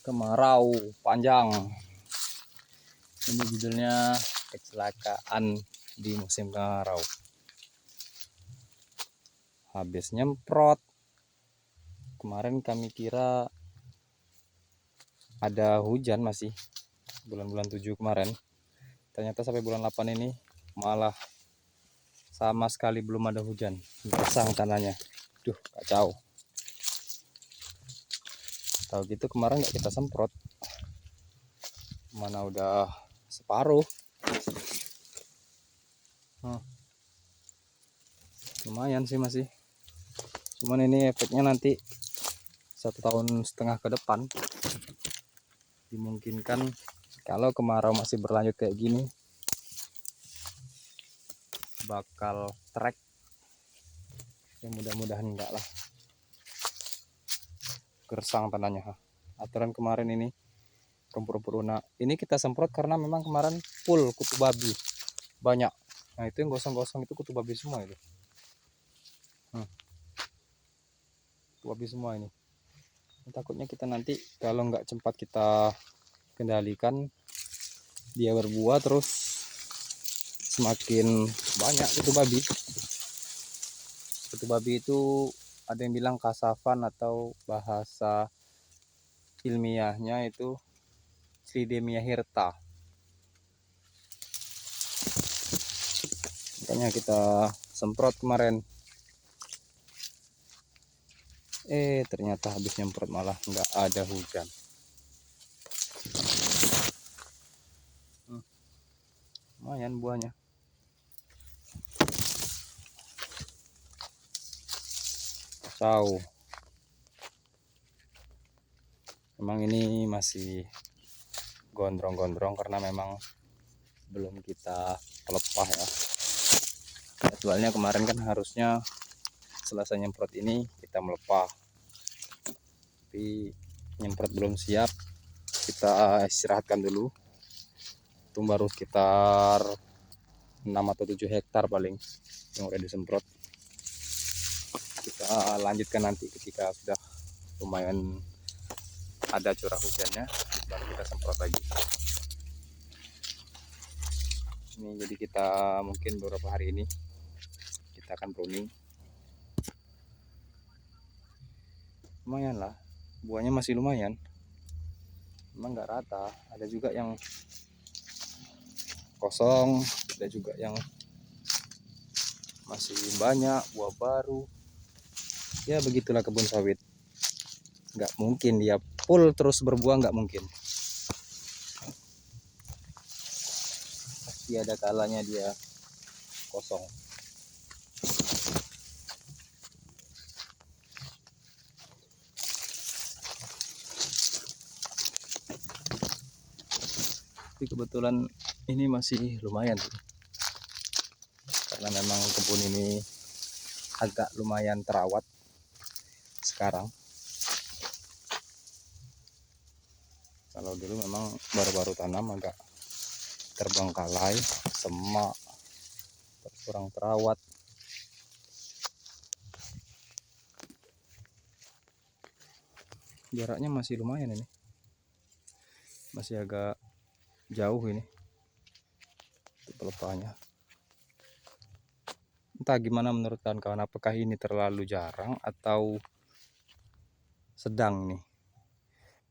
Kemarau panjang. Ini judulnya kecelakaan di musim kemarau. Habis nyemprot. Kemarin kami kira ada hujan masih bulan-bulan 7 kemarin. Ternyata sampai bulan 8 ini malah sama sekali belum ada hujan. Basah tanahnya. Duh, kacau. Tahu gitu kemarin nggak kita semprot. Mana udah separuh. Lumayan sih masih. Cuman ini efeknya nanti 1,5 tahun ke depan. Dimungkinkan kalau kemarau masih berlanjut kayak gini bakal trek. Ya mudah-mudahan enggak lah. Gersang tanahnya. Aturan kemarin ini rumput-rumput lunak. Ini kita semprot karena memang kemarin full kutu babi. Banyak. Nah, itu yang gosong-gosong itu kutu babi semua itu. Kutu babi semua ini. Takutnya kita nanti kalau nggak cepat kita kendalikan, dia berbuah terus semakin banyak kutu babi. Kutu babi itu ada yang bilang kasafan atau bahasa ilmiahnya itu Slidemia hirta. Makanya kita semprot kemarin. Ternyata habis nyemprot malah nggak ada hujan. Lumayan buahnya. Kacau. Memang ini masih gondrong-gondrong karena memang belum kita pelepah ya. Jadwalnya kemarin kan harusnya selesai nyemprot ini kita melepah. Tapi nyemprot belum siap, kita istirahatkan dulu. Itu baru sekitar 6 atau 7 hektar paling yang udah disemprot. Kita lanjutkan nanti ketika sudah lumayan ada curah hujannya, baru kita semprot lagi. Ini jadi kita mungkin beberapa hari ini kita akan pruning. Lumayan lah, buahnya masih lumayan. Memang nggak rata, ada juga yang kosong, ada juga yang masih banyak buah baru. Ya begitulah kebun sawit. Nggak mungkin dia full terus berbuah, nggak mungkin. Pasti ada kalanya dia kosong. Tapi kebetulan ini masih lumayan tuh. Karena memang kebun ini agak lumayan terawat sekarang. Kalau dulu memang baru-baru tanam agak terbengkalai, semak, kurang terawat. Jaraknya masih lumayan ini, masih agak jauh ini pelepahnya. Entah gimana menurut kawan-kawan, apakah ini terlalu jarang atau sedang nih.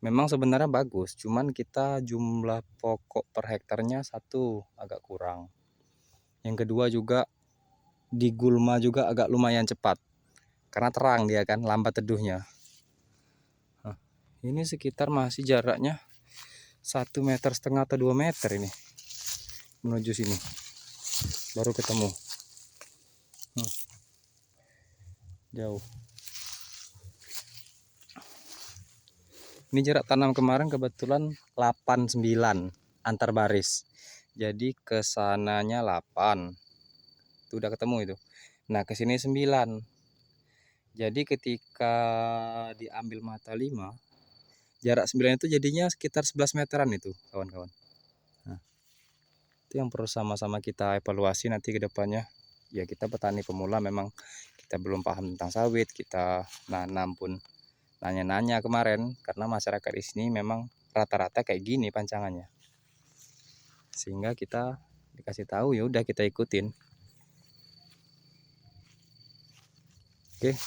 Memang sebenarnya bagus, cuman kita jumlah pokok per hektarnya satu agak kurang. Yang kedua juga di gulma juga agak lumayan cepat karena terang dia kan, lambat teduhnya. Nah, ini sekitar masih jaraknya 1,5 meter atau 2 meter ini menuju sini baru ketemu. Jauh. Ini jarak tanam kemarin kebetulan 89 antar baris. Jadi kesananya 8. Itu udah ketemu itu. Nah, ke sini 9. Jadi ketika diambil mata 5, jarak 9 itu jadinya sekitar 11 meteran itu, kawan-kawan. Nah, itu yang perlu sama-sama kita evaluasi nanti ke depannya. Ya, kita petani pemula memang kita belum paham tentang sawit, kita nanam pun nanya-nanya kemarin, karena masyarakat di sini memang rata-rata kayak gini pancangannya, sehingga kita dikasih tahu, ya udah kita ikutin. Oke,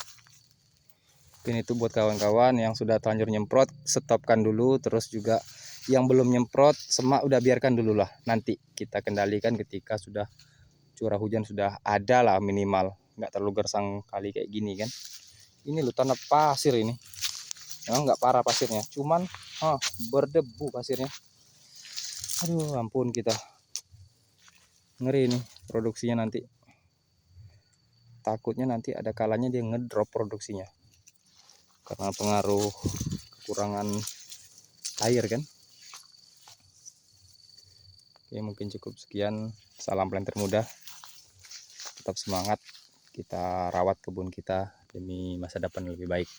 mungkin itu buat kawan-kawan yang sudah terlanjur nyemprot, stopkan dulu. Terus juga yang belum nyemprot, semak udah biarkan dulu lah, nanti kita kendalikan ketika sudah curah hujan sudah ada lah minimal, nggak terlalu gersang kali kayak gini kan. Ini loh tanah pasir ini, memang nggak parah pasirnya, cuman berdebu pasirnya. Aduh ampun, kita ngeri nih produksinya nanti. Takutnya nanti ada kalanya dia ngedrop produksinya karena pengaruh kekurangan air kan. Oke, mungkin cukup sekian. Salam planter muda, tetap semangat, kita rawat kebun kita demi masa depan lebih baik.